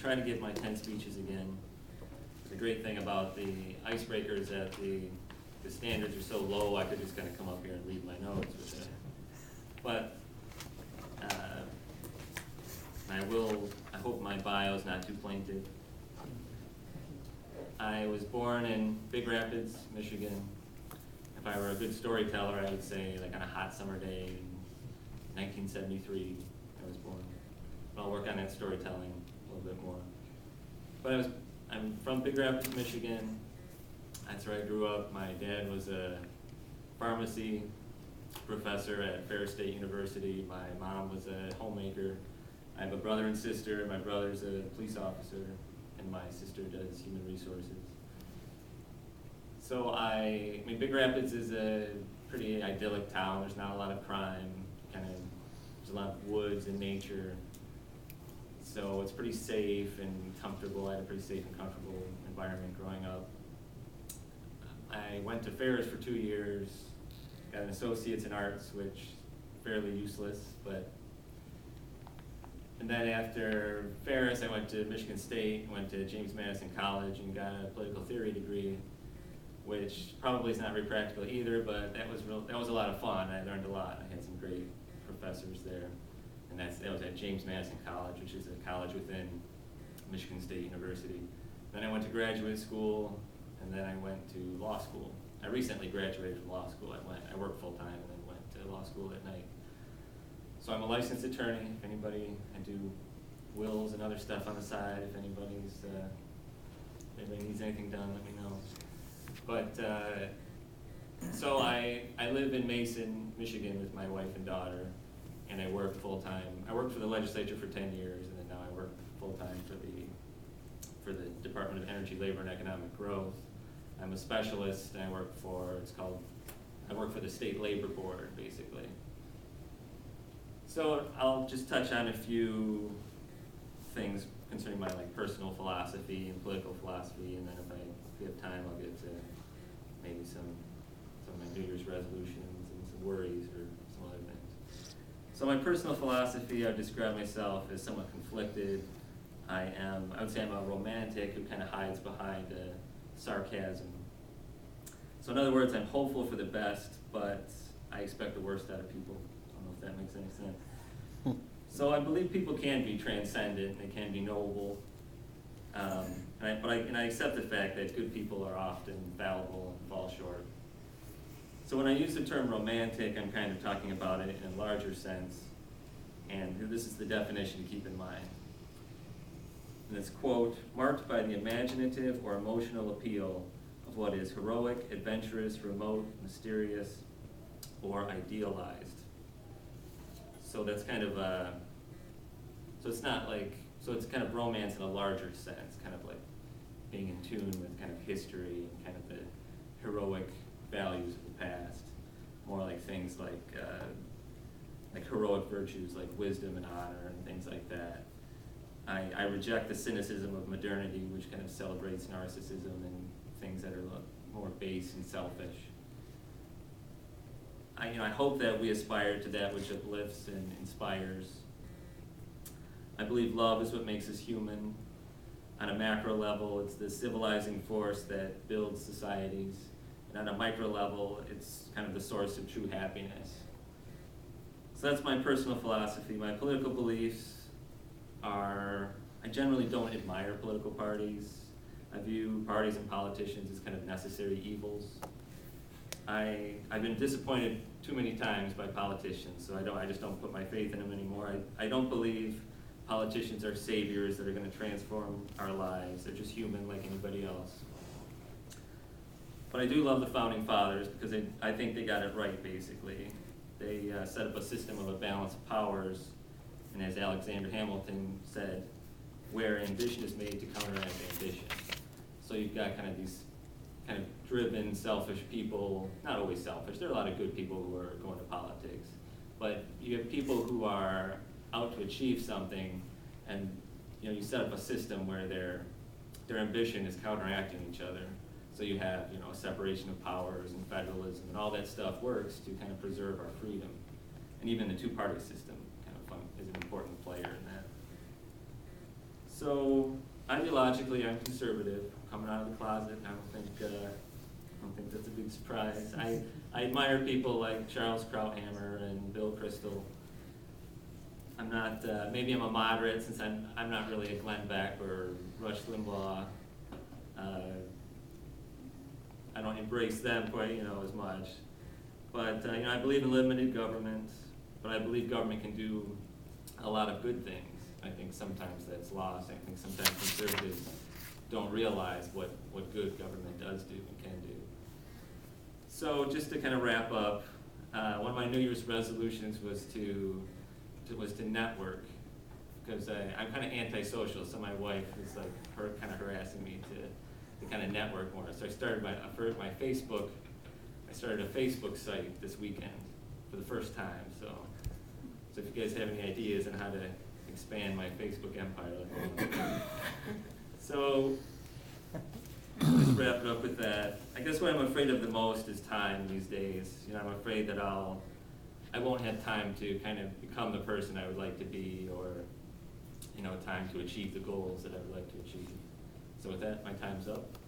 try to give my 10 speeches again. The great thing about the icebreaker is that the standards are so low, I could just kind of come up here and read my notes. But I hope my bio is not too plaintive. I was born in Big Rapids, Michigan. If I were a good storyteller, I would say like on a hot summer day in 1973, I was born. But I'll work on that storytelling a little bit more. But I'm from Big Rapids, Michigan. That's where I grew up. My dad was a pharmacy professor at Ferris State University. My mom was a homemaker. I have a brother and sister. My brother's a police officer, and my sister does human resources. So I mean, Big Rapids is a pretty idyllic town. There's not a lot of crime. There's a lot of woods and nature. So it's pretty safe and comfortable. I had a pretty safe and comfortable environment growing up. I went to Ferris for 2 years, got an associate's in arts, which is fairly useless, and then after Ferris, I went to Michigan State, went to James Madison College, and got a political theory degree, which probably is not very practical either, but that was a lot of fun. I learned a lot. I had some great professors there, and that was at James Madison College, which is a college within Michigan State University. Then I went to graduate school, and then I went to law school. I recently graduated from law school. I worked full time and then went to law school at night. So I'm a licensed attorney. If anybody, I do wills and other stuff on the side. If anybody needs anything done, let me know. But so I live in Mason, Michigan with my wife and daughter, and I work full time. I worked for the legislature for 10 years, and then now I work full time for the Department of Energy, Labor, and Economic Growth. I'm a specialist, and I work for the State Labor Board, basically. So I'll just touch on a few things concerning my personal philosophy and political philosophy, and then if we have time, I'll get to maybe some of my New Year's resolutions and some worries or some other things. So my personal philosophy, I would describe myself as somewhat conflicted. I would say I'm a romantic who kind of hides behind sarcasm. So in other words, I'm hopeful for the best, but I expect the worst out of people. I don't know if that makes any sense. So I believe people can be transcendent, they can be noble, and I accept the fact that good people are often fallible and fall short. So when I use the term romantic, I'm kind of talking about it in a larger sense, and this is the definition to keep in mind. And it's, quote, marked by the imaginative or emotional appeal of what is heroic, adventurous, remote, mysterious, or idealized. So that's kind of it's kind of romance in a larger sense, kind of like being in tune with kind of history and kind of the heroic values of the past. More like things like heroic virtues like wisdom and honor and things like that. I reject the cynicism of modernity, which kind of celebrates narcissism and things that are more base and selfish. I hope that we aspire to that which uplifts and inspires. I believe love is what makes us human. On a macro level, it's the civilizing force that builds societies. And on a micro level, it's kind of the source of true happiness. So that's my personal philosophy. My political beliefs are, I generally don't admire political parties. I view parties and politicians as kind of necessary evils. I've been disappointed too many times by politicians, so I just don't put my faith in them anymore. I don't believe politicians are saviors that are going to transform our lives. They're just human like anybody else. But I do love the Founding Fathers because I think they got it right, basically. They set up a system of a balance of powers, and as Alexander Hamilton said, where ambition is made to counteract ambition. So you've got kind of these kind of driven, selfish people, not always selfish, there are a lot of good people who are going to politics, but you have people who are out to achieve something, and you set up a system where their ambition is counteracting each other. So you have a separation of powers and federalism, and all that stuff works to kind of preserve our freedom. And even the two-party system kind of is an important player in that. So ideologically, I'm conservative. Coming out of the closet, I don't think that's a big surprise. I admire people like Charles Krauthammer and Bill Kristol. I'm not, maybe I'm a moderate since I'm not really a Glenn Beck or Rush Limbaugh. I don't embrace them quite, as much. But, I believe in limited government, but I believe government can do a lot of good things. I think sometimes that's lost. I think sometimes conservatives don't realize what good government does do and can do. So just to kind of wrap up, one of my New Year's resolutions was to network, because I'm kind of antisocial, so my wife is like kind of harassing me to kind of network more. So I started my Facebook. I started a Facebook site this weekend for the first time. So if you guys have any ideas on how to expand my Facebook empire, let me know. So just wrap it up with that. I guess what I'm afraid of the most is time these days. I'm afraid that I won't have time to kind of become the person I would like to be, or time to achieve the goals that I would like to achieve. So with that, my time's up.